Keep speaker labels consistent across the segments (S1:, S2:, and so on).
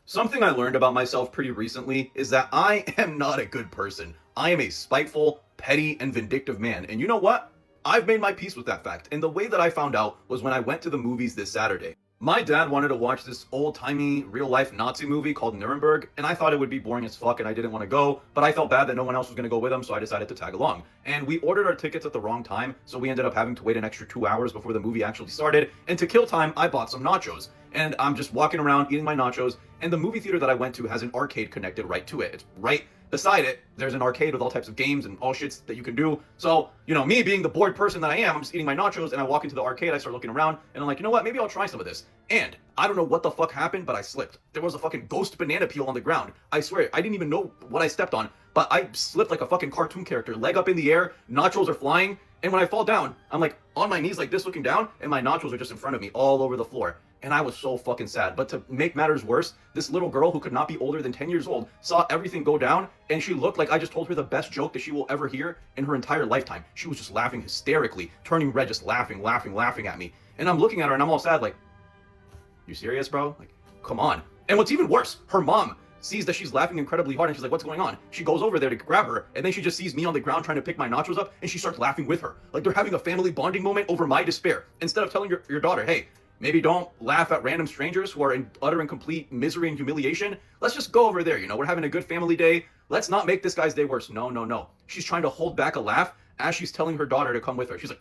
S1: Something I learned about myself pretty recently is that I am not a good person. I am a spiteful, petty, and vindictive man. And you know what? I've made my peace with that fact. And the way that I found out was when I went to the movies this Saturday. My dad wanted to watch this old-timey, real-life Nazi movie called Nuremberg, and I thought it would be boring as fuck and I didn't want to go, but I felt bad that no one else was going to go with him, so I decided to tag along. And we ordered our tickets at the wrong time, so we ended up having to wait an extra 2 hours before the movie actually started, and to kill time, I bought some nachos. And I'm just walking around eating my nachos, and the movie theater that I went to has an arcade connected right to it. It's right beside it. There's an arcade with all types of games and all shits that you can do. So, me being the bored person that I am, I'm just eating my nachos, and I walk into the arcade, I start looking around, and I'm like, you know what, maybe I'll try some of this. And I don't know what the fuck happened, but I slipped. There was a fucking ghost banana peel on the ground. I swear, I didn't even know what I stepped on, but I slipped like a fucking cartoon character, leg up in the air, nachos are flying, and when I fall down, I'm like on my knees like this looking down, and my nachos are just in front of me all over the floor. And I was so fucking sad. But to make matters worse, this little girl who could not be older than 10 years old saw everything go down, and she looked like I just told her the best joke that she will ever hear in her entire lifetime. She was just laughing hysterically, turning red, just laughing at me. And I'm looking at her and I'm all sad like, you serious, bro? Like, come on. And what's even worse, her mom sees that she's laughing incredibly hard and she's like, what's going on? She goes over there to grab her, and then she just sees me on the ground trying to pick my nachos up, and she starts laughing with her. Like they're having a family bonding moment over my despair. Instead of telling your daughter, hey, maybe don't laugh at random strangers who are in utter and complete misery and humiliation. Let's just go over there, we're having a good family day. Let's not make this guy's day worse. No. She's trying to hold back a laugh as she's telling her daughter to come with her. She's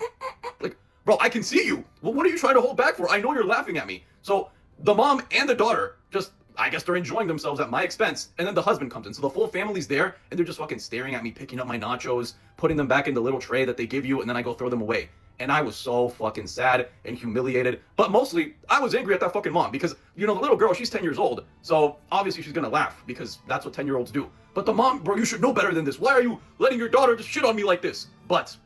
S1: like, bro, I can see you. Well, what are you trying to hold back for? I know you're laughing at me. So the mom and the daughter just, I guess they're enjoying themselves at my expense. And then the husband comes in. So the full family's there, and they're just fucking staring at me, picking up my nachos, putting them back in the little tray that they give you, and then I go throw them away. And I was so fucking sad and humiliated. But mostly, I was angry at that fucking mom because, the little girl, she's 10 years old. So obviously she's gonna laugh because that's what 10-year-olds do. But the mom, bro, you should know better than this. Why are you letting your daughter just shit on me like this? But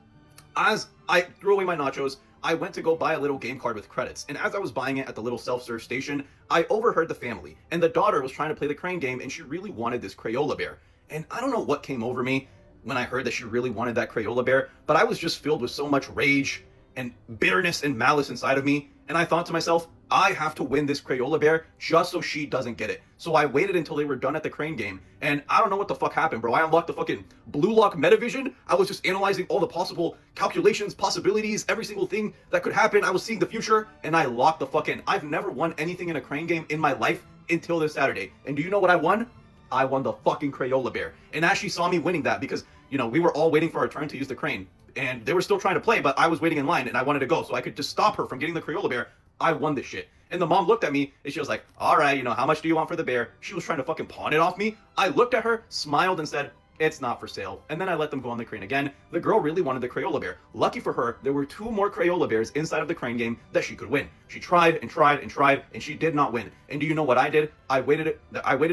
S1: as I threw away my nachos, I went to go buy a little game card with credits. And as I was buying it at the little self-serve station, I overheard the family. And the daughter was trying to play the crane game, and she really wanted this Crayola bear. And I don't know what came over me when I heard that she really wanted that Crayola bear, but I was just filled with so much rage and bitterness and malice inside of me, and I thought to myself, I have to win this Crayola bear just so she doesn't get it. So I waited until they were done at the crane game, and I don't know what the fuck happened, bro. I unlocked the fucking Blue Lock Metavision. I was just analyzing all the possible calculations, possibilities, every single thing that could happen. I was seeing the future, and I locked the fuck in. I've never won anything in a crane game in my life until this Saturday. And do you know what I won? I won the fucking Crayola bear. And as she saw me winning that, because, we were all waiting for our turn to use the crane, and they were still trying to play, but I was waiting in line and I wanted to go so I could just stop her from getting the Crayola bear. I won this shit. And the mom looked at me and she was like, all right, how much do you want for the bear? She was trying to fucking pawn it off me. I looked at her, smiled, and said, it's not for sale. And then I let them go on the crane again. The girl really wanted the Crayola bear. Lucky for her, there were 2 more Crayola bears inside of the crane game that she could win. She tried and tried and tried, and she did not win. And do you know what I did? I waited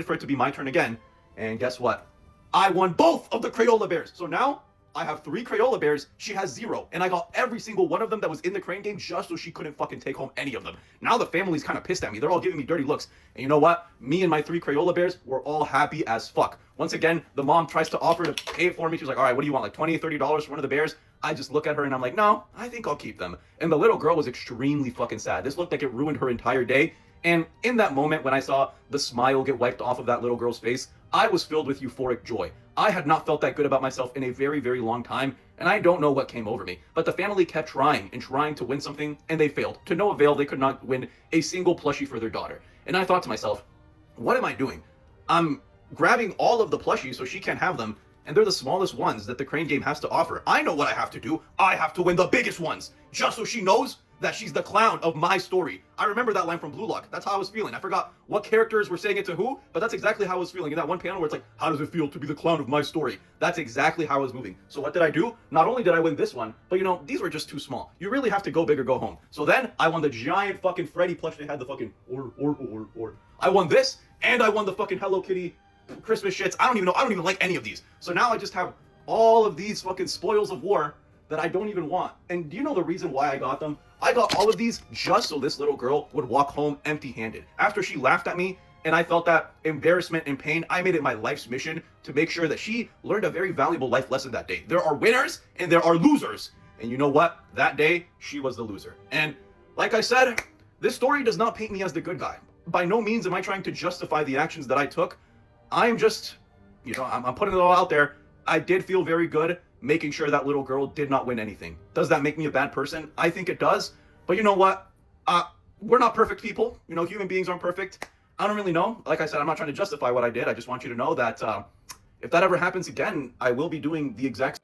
S1: for it to be my turn again. And guess what? I won both of the Crayola bears. So now I have 3 Crayola bears, she has 0, and I got every single one of them that was in the crane game just so she couldn't fucking take home any of them. Now the family's kind of pissed at me. They're all giving me dirty looks. And you know what? Me and my 3 Crayola bears were all happy as fuck. Once again, the mom tries to offer to pay it for me. She's like, all right, what do you want, like $20, $30 for one of the bears? I just look at her and I'm like, no, I think I'll keep them. And the little girl was extremely fucking sad. This looked like it ruined her entire day. And in that moment, when I saw the smile get wiped off of that little girl's face, I was filled with euphoric joy. I had not felt that good about myself in a very, very long time, and I don't know what came over me. But the family kept trying and trying to win something, and they failed. To no avail, they could not win a single plushie for their daughter. And I thought to myself, what am I doing? I'm grabbing all of the plushies so she can't have them, and they're the smallest ones that the crane game has to offer. I know what I have to do. I have to win the biggest ones, just so she knows that she's the clown of my story. I remember that line from Blue Lock. That's how I was feeling. I forgot what characters were saying it to who, but that's exactly how I was feeling in that one panel where it's like, how does it feel to be the clown of my story? That's exactly how I was moving. So what did I do? Not only did I win this one, but these were just too small. You really have to go big or go home. So then I won the giant fucking Freddy plush. They had the fucking or. I won this, and I won the fucking Hello Kitty Christmas shits. I don't even like any of these. So now I just have all of these fucking spoils of war that I don't even want. And do you know the reason why I got them? I got all of these just so this little girl would walk home empty-handed. After she laughed at me and I felt that embarrassment and pain, I made it my life's mission to make sure that she learned a very valuable life lesson that day. There are winners and there are losers. And you know what? That day, she was the loser. And like I said, this story does not paint me as the good guy. by no means am I trying to justify the actions that I took. I'm just, I'm putting it all out there. I did feel very good making sure that little girl did not win anything. Does that make me a bad person? I think it does. But you know what? We're not perfect people. Human beings aren't perfect. I don't really know. Like I said, I'm not trying to justify what I did. I just want you to know that if that ever happens again, I will be doing the exact